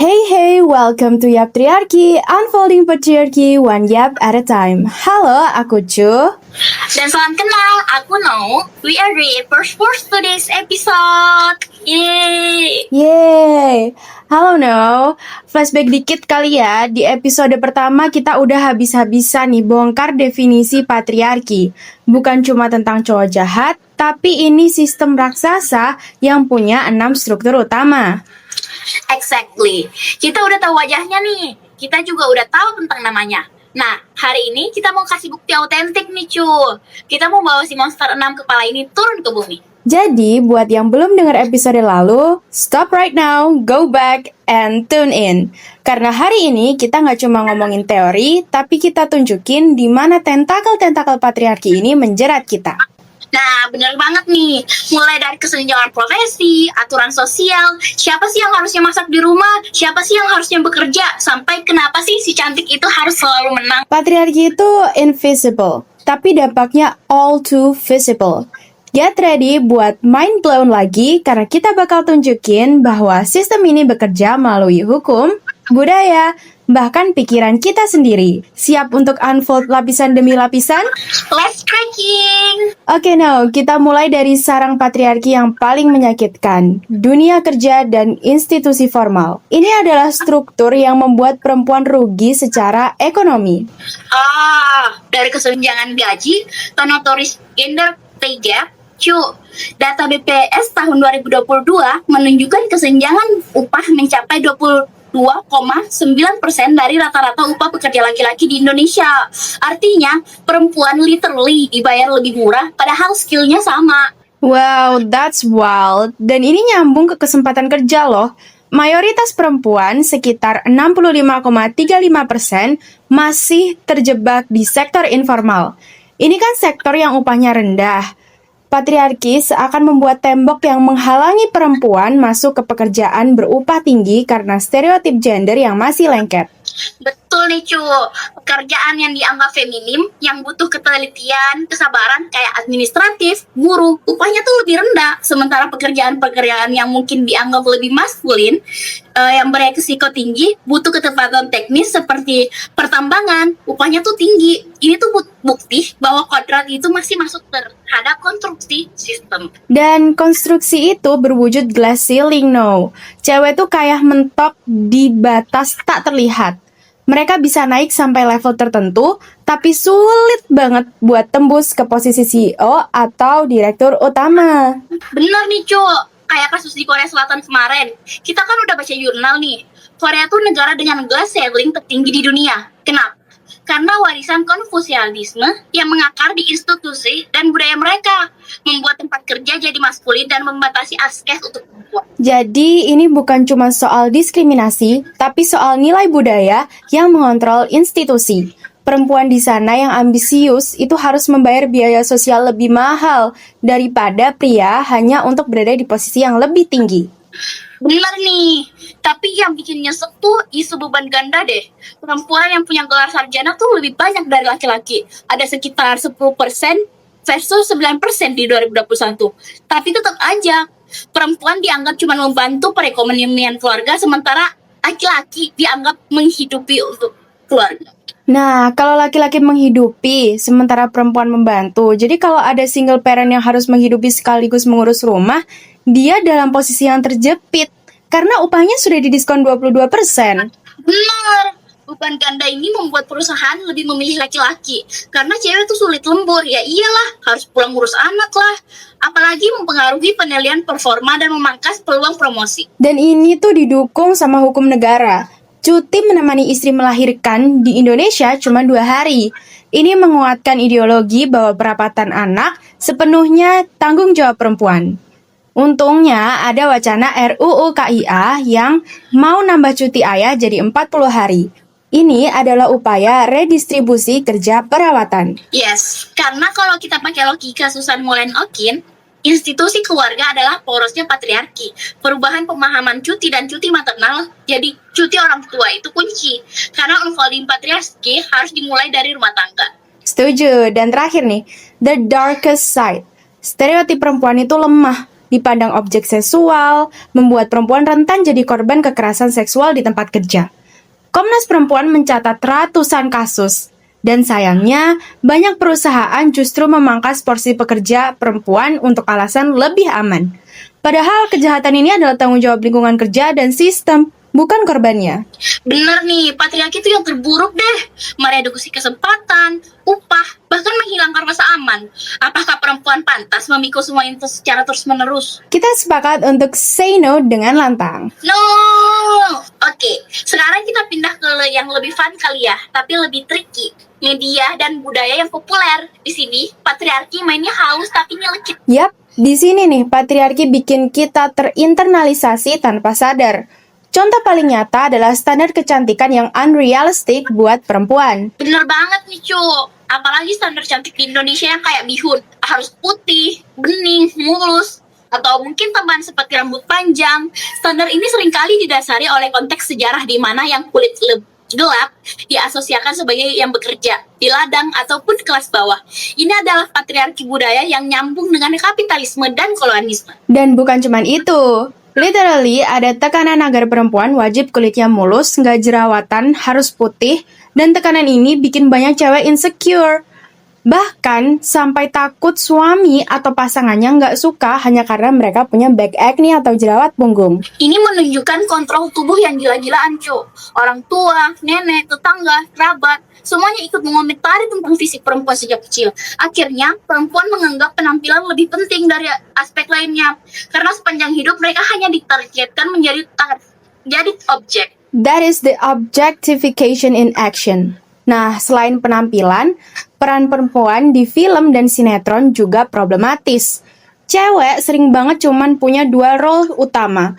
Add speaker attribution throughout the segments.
Speaker 1: Hey, welcome to Yap Triarchy, Unfolding Patriarchy One Yap at a Time. Halo, aku Cu.
Speaker 2: Dan salam kenal, aku No. We are the first today's episode.
Speaker 1: Yeay. Halo No, flashback dikit kali ya. Di episode pertama kita udah habis-habisan nih bongkar definisi patriarki. Bukan cuma tentang cowok jahat, tapi ini sistem raksasa yang punya 6 struktur utama.
Speaker 2: Exactly. Kita udah tahu wajahnya nih. Kita juga udah tahu tentang namanya. Nah, hari ini kita mau kasih bukti autentik nih, Cu. Kita mau bawa si monster 6 kepala ini turun ke bumi.
Speaker 1: Jadi, buat yang belum dengar episode lalu, stop right now, go back, and tune in. Karena hari ini kita nggak cuma ngomongin teori, tapi kita tunjukin di mana tentakel-tentakel patriarki ini menjerat kita.
Speaker 2: Nah, bener banget nih. Mulai dari kesenjangan profesi, aturan sosial, siapa sih yang harusnya masak di rumah, siapa sih yang harusnya bekerja, sampai kenapa sih si cantik itu harus selalu menang.
Speaker 1: Patriarki itu invisible, tapi dampaknya all too visible. Get ready buat mind blown lagi karena kita bakal tunjukin bahwa sistem ini bekerja melalui hukum, budaya, bahkan pikiran kita sendiri. Siap untuk unfold lapisan demi lapisan?
Speaker 2: Let's cracking!
Speaker 1: Oke, now kita mulai dari sarang patriarki yang paling menyakitkan, dunia kerja dan institusi formal. Ini adalah struktur yang membuat perempuan rugi secara ekonomi.
Speaker 2: Dari kesenjangan gaji, notorious gender pay gap, Cu, data BPS tahun 2022 menunjukkan kesenjangan upah mencapai 22,9% dari rata-rata upah pekerja laki-laki di Indonesia. Artinya, perempuan literally dibayar lebih murah padahal skillnya sama.
Speaker 1: Wow, that's wild. Dan ini nyambung ke kesempatan kerja loh. Mayoritas perempuan, sekitar 65,35%, masih terjebak di sektor informal. Ini kan sektor yang upahnya rendah. Patriarki seakan membuat tembok yang menghalangi perempuan masuk ke pekerjaan berupah tinggi karena stereotip gender yang masih lengket.
Speaker 2: Betul nih, Cu. Pekerjaan yang dianggap feminim, yang butuh ketelitian, kesabaran, kayak administratif, guru, upahnya tuh lebih rendah. Sementara pekerjaan-pekerjaan yang mungkin dianggap lebih maskulin, yang beresiko tinggi, butuh ketepatan teknis seperti pertambangan, upahnya tuh tinggi. Ini tuh bukti bahwa kodrat itu masih masuk terhadap konstruksi sistem.
Speaker 1: Dan konstruksi itu berwujud glass ceiling, no. Cewek tuh kayak mentok di batas tak terlihat. Mereka bisa naik sampai level tertentu, tapi sulit banget buat tembus ke posisi CEO atau direktur utama.
Speaker 2: Bener nih, Cu. Kayak kasus di Korea Selatan kemarin. Kita kan udah baca jurnal nih. Korea tuh negara dengan glass ceiling tertinggi di dunia. Kenapa? Karena warisan konfusianisme yang mengakar di institusi dan budaya mereka, membuat tempat kerja jadi maskulin dan membatasi akses untuk perempuan.
Speaker 1: Jadi ini bukan cuma soal diskriminasi, tapi soal nilai budaya yang mengontrol institusi. Perempuan di sana yang ambisius itu harus membayar biaya sosial lebih mahal daripada pria hanya untuk berada di posisi yang lebih tinggi.
Speaker 2: Bener nih, tapi yang bikin nyesek tuh isu beban ganda deh. Perempuan yang punya gelar sarjana tuh lebih banyak dari laki-laki. Ada sekitar 10% versus 9% di 2021. Tapi tetap aja, perempuan dianggap cuma membantu perekonomian keluarga, sementara laki-laki dianggap menghidupi untuk keluarga.
Speaker 1: Nah, kalau laki-laki menghidupi, sementara perempuan membantu. Jadi kalau ada single parent yang harus menghidupi sekaligus mengurus rumah, dia dalam posisi yang terjepit. Karena upahnya sudah didiskon 22%.
Speaker 2: Benar, beban ganda ini membuat perusahaan lebih memilih laki-laki. Karena cewek tuh sulit lembur, ya iyalah, harus pulang ngurus anak lah. Apalagi mempengaruhi penilaian performa dan memangkas peluang promosi.
Speaker 1: Dan ini tuh didukung sama hukum negara. Cuti menemani istri melahirkan di Indonesia cuma 2 hari. Ini menguatkan ideologi bahwa perawatan anak sepenuhnya tanggung jawab perempuan. Untungnya ada wacana RUU KIA yang mau nambah cuti ayah jadi 40 hari. Ini adalah upaya redistribusi kerja perawatan.
Speaker 2: Yes, karena kalau kita pakai logika Susan Moulin Okin, institusi keluarga adalah porosnya patriarki. Perubahan pemahaman cuti dan cuti maternal jadi cuti orang tua itu kunci. Karena unfolding patriarki harus dimulai dari rumah tangga.
Speaker 1: Setuju. Dan terakhir nih, the darkest side. Stereotip perempuan itu lemah. dipandang objek seksual, membuat perempuan rentan jadi korban kekerasan seksual di tempat kerja. Komnas Perempuan mencatat ratusan kasus, dan sayangnya banyak perusahaan justru memangkas porsi pekerja perempuan untuk alasan lebih aman. Padahal kejahatan ini adalah tanggung jawab lingkungan kerja dan sistem, bukan korbannya.
Speaker 2: Bener nih, patriarki itu yang terburuk deh. Mereduksi kesempatan, upah, bahkan menghilangkan rasa aman. Apakah perempuan pantas memikul semua itu secara terus-menerus?
Speaker 1: Kita sepakat untuk say no dengan lantang.
Speaker 2: No! Oke, sekarang kita pindah ke yang lebih fun kali ya, tapi lebih tricky. Media dan budaya yang populer. Di sini, patriarki mainnya halus tapi nyelekit.
Speaker 1: Yap, di sini nih patriarki bikin kita terinternalisasi tanpa sadar. Contoh paling nyata adalah standar kecantikan yang unrealistic buat perempuan.
Speaker 2: Bener banget nih, Cu. Apalagi standar cantik di Indonesia yang kayak bihun. Harus putih, bening, mulus, atau mungkin tambahan seperti rambut panjang. Standar ini seringkali didasari oleh konteks sejarah di mana yang kulit gelap diasosiasikan sebagai yang bekerja di ladang ataupun kelas bawah. Ini adalah patriarki budaya yang nyambung dengan kapitalisme dan kolonialisme.
Speaker 1: Dan bukan cuma itu. Literally, ada tekanan agar perempuan wajib kulitnya mulus, nggak jerawatan, harus putih, dan tekanan ini bikin banyak cewek insecure. Bahkan, sampai takut suami atau pasangannya nggak suka hanya karena mereka punya back acne atau jerawat punggung.
Speaker 2: Ini menunjukkan kontrol tubuh yang gila-gilaan, cu. Orang tua, nenek, tetangga, kerabat, semuanya ikut mengomentari tentang fisik perempuan sejak kecil. Akhirnya, perempuan menganggap penampilan lebih penting dari aspek lainnya. Karena sepanjang hidup mereka hanya ditargetkan menjadi objek.
Speaker 1: That is the objectification in action. Nah, selain penampilan, peran perempuan di film dan sinetron juga problematis. Cewek sering banget cuman punya dua role utama.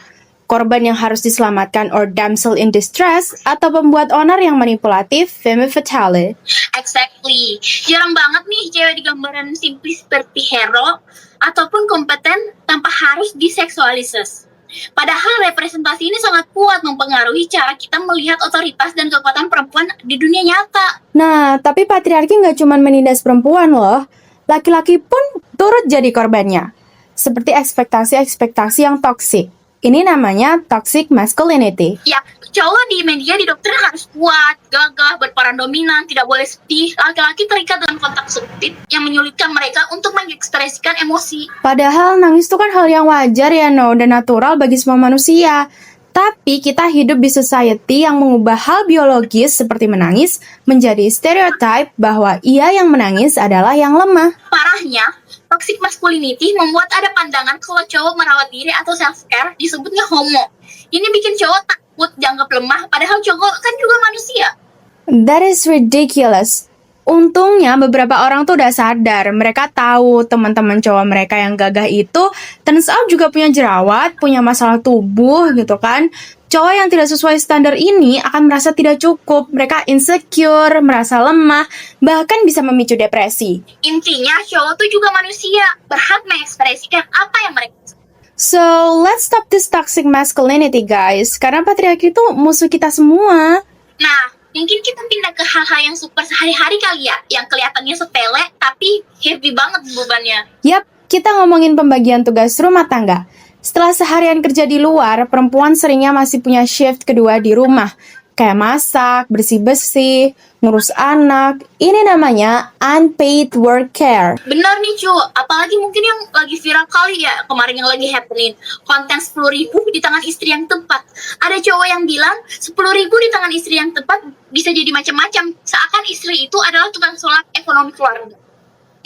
Speaker 1: Korban yang harus diselamatkan or damsel in distress, atau pembuat onar yang manipulatif, femme fatale.
Speaker 2: Exactly. Jarang banget nih cewek digambaran simply seperti hero ataupun kompeten tanpa harus diseksualisasi. Padahal representasi ini sangat kuat mempengaruhi cara kita melihat otoritas dan kekuatan perempuan di dunia nyata.
Speaker 1: Nah, tapi patriarki nggak cuma menindas perempuan loh. Laki-laki pun turut jadi korbannya. Seperti ekspektasi-ekspektasi yang toksik. Ini namanya toxic masculinity.
Speaker 2: Ya, cowok di media didoktrin harus kuat, gagah, berperan dominan, tidak boleh sedih. Laki-laki terikat dengan kontak sempit yang menyulitkan mereka untuk mengekspresikan emosi.
Speaker 1: Padahal nangis itu kan hal yang wajar ya, no, dan natural bagi semua manusia. Tapi kita hidup di society yang mengubah hal biologis seperti menangis menjadi stereotype bahwa ia yang menangis adalah yang lemah.
Speaker 2: Parahnya, toxic masculinity membuat ada pandangan kalau cowok merawat diri atau self-care disebutnya homo. Ini bikin cowok takut dianggap lemah, padahal cowok kan juga manusia.
Speaker 1: That is ridiculous. Untungnya beberapa orang tuh udah sadar. Mereka tahu teman-teman cowok mereka yang gagah itu turns out juga punya jerawat, punya masalah tubuh gitu kan. Cowok yang tidak sesuai standar ini akan merasa tidak cukup. Mereka insecure, merasa lemah, bahkan bisa memicu depresi.
Speaker 2: Intinya cowok tuh juga manusia, berhak mengekspresikan apa yang mereka suka.
Speaker 1: So, let's stop this toxic masculinity, guys. Karena patriarki itu musuh kita semua.
Speaker 2: Nah, mungkin kita pindah ke hal-hal yang super sehari-hari kali ya, yang kelihatannya sepele tapi heavy banget bebannya.
Speaker 1: Yap, kita ngomongin pembagian tugas rumah tangga. Setelah seharian kerja di luar, perempuan seringnya masih punya shift kedua di rumah. Kayak masak, bersih-bersih, ngurus anak. Ini namanya unpaid work care.
Speaker 2: Bener nih cu, apalagi mungkin yang lagi viral kali ya, kemarin yang lagi happening. Konten 10.000 di tangan istri yang tepat. Ada cowok yang bilang 10.000 di tangan istri yang tepat bisa jadi macam-macam. Seakan istri itu adalah tukang solak ekonomi keluarga.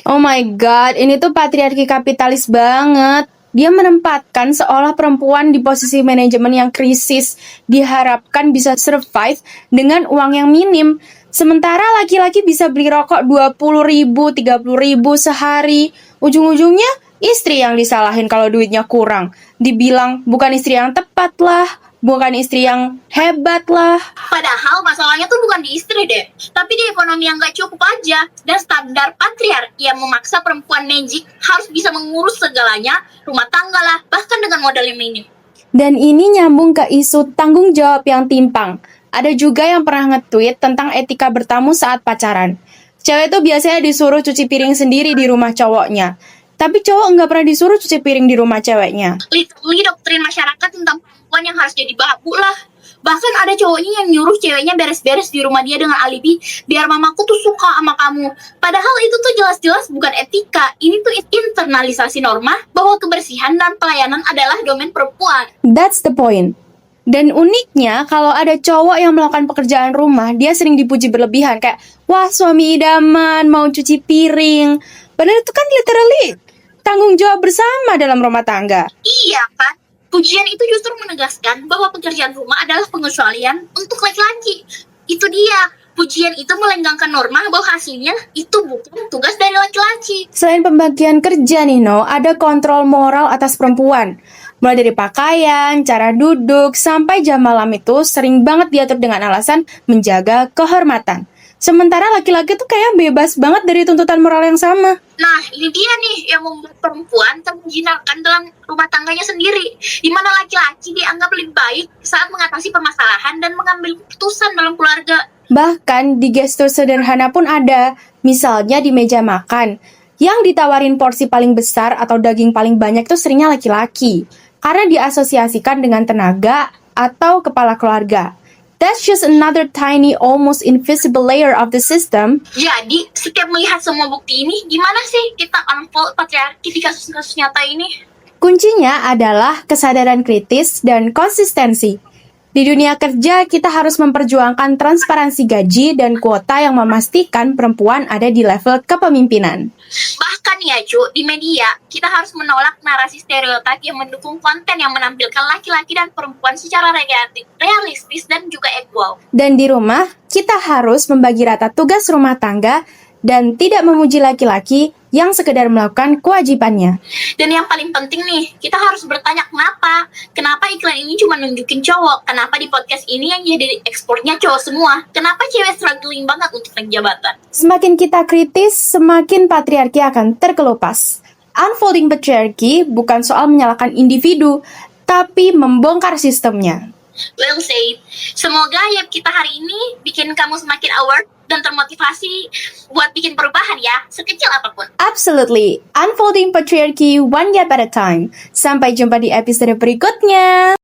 Speaker 1: Oh my god, ini tuh patriarki kapitalis banget. Dia menempatkan seolah perempuan di posisi manajemen yang krisis diharapkan bisa survive dengan uang yang minim. Sementara laki-laki bisa beli rokok 20.000, 30.000 sehari. Ujung-ujungnya istri yang disalahin kalau duitnya kurang. Dibilang bukan istri yang tepat lah, bukan istri yang hebat lah.
Speaker 2: Padahal masalahnya tuh bukan di istri deh, tapi di ekonomi yang gak cukup aja. Dan standar patriarki yang memaksa perempuan magic harus bisa mengurus segalanya, rumah tangga lah, bahkan dengan modal yang minim.
Speaker 1: Dan ini nyambung ke isu tanggung jawab yang timpang. Ada juga yang pernah nge-tweet tentang etika bertamu saat pacaran. Cewek tuh biasanya disuruh cuci piring sendiri di rumah cowoknya. Tapi cowok nggak pernah disuruh cuci piring di rumah ceweknya.
Speaker 2: Literally doktrin masyarakat tentang perempuan yang harus jadi babu lah. Bahkan ada cowoknya yang nyuruh ceweknya beres-beres di rumah dia dengan alibi, biar mamaku tuh suka sama kamu. Padahal itu tuh jelas-jelas bukan etika. Ini tuh internalisasi norma bahwa kebersihan dan pelayanan adalah domain perempuan.
Speaker 1: That's the point. Dan uniknya, kalau ada cowok yang melakukan pekerjaan rumah, dia sering dipuji berlebihan. Kayak, wah suami idaman, mau cuci piring. Padahal itu kan literally tanggung jawab bersama dalam rumah tangga.
Speaker 2: Iya kan? Pujian itu justru menegaskan bahwa pekerjaan rumah adalah pengecualian untuk laki-laki. Itu dia. Pujian itu melenggangkan norma bahwa hasilnya itu bukan tugas dari laki-laki.
Speaker 1: Selain pembagian kerja nih, No, ada kontrol moral atas perempuan. Mulai dari pakaian, cara duduk, sampai jam malam itu sering banget diatur dengan alasan menjaga kehormatan. Sementara laki-laki tuh kayak bebas banget dari tuntutan moral yang sama.
Speaker 2: Nah, ini dia nih yang membuat perempuan termenjinakkan dalam rumah tangganya sendiri, di mana laki-laki dianggap lebih baik saat mengatasi permasalahan dan mengambil keputusan dalam keluarga.
Speaker 1: Bahkan di gestur sederhana pun ada, misalnya di meja makan. Yang ditawarin porsi paling besar atau daging paling banyak itu seringnya laki-laki, karena diasosiasikan dengan tenaga atau kepala keluarga. That's just another tiny, almost invisible layer of the system.
Speaker 2: Jadi, setiap melihat semua bukti ini, gimana sih kita unfold patriarki di kasus-kasus nyata ini?
Speaker 1: Kuncinya adalah kesadaran kritis dan konsistensi. Di dunia kerja, kita harus memperjuangkan transparansi gaji dan kuota yang memastikan perempuan ada di level kepemimpinan.
Speaker 2: Bahkan ya cu, di media, kita harus menolak narasi stereotip yang mendukung konten yang menampilkan laki-laki dan perempuan secara realistis dan juga equal.
Speaker 1: Dan di rumah, kita harus membagi rata tugas rumah tangga dan tidak memuji laki-laki yang sekedar melakukan kewajibannya.
Speaker 2: Dan yang paling penting nih, kita harus bertanya kenapa? Kenapa iklan ini cuma nunjukin cowok? Kenapa di podcast ini yang jadi ekspornya cowok semua? Kenapa cewek struggling banget untuk naik jabatan?
Speaker 1: Semakin kita kritis, semakin patriarki akan terkelupas. Unfolding patriarchy bukan soal menyalahkan individu, tapi membongkar sistemnya.
Speaker 2: Well said. Semoga ya kita hari ini bikin kamu semakin aware dan termotivasi buat bikin perubahan ya, sekecil apapun.
Speaker 1: Absolutely. Unfolding patriarchy one gap at a time. Sampai jumpa di episode berikutnya.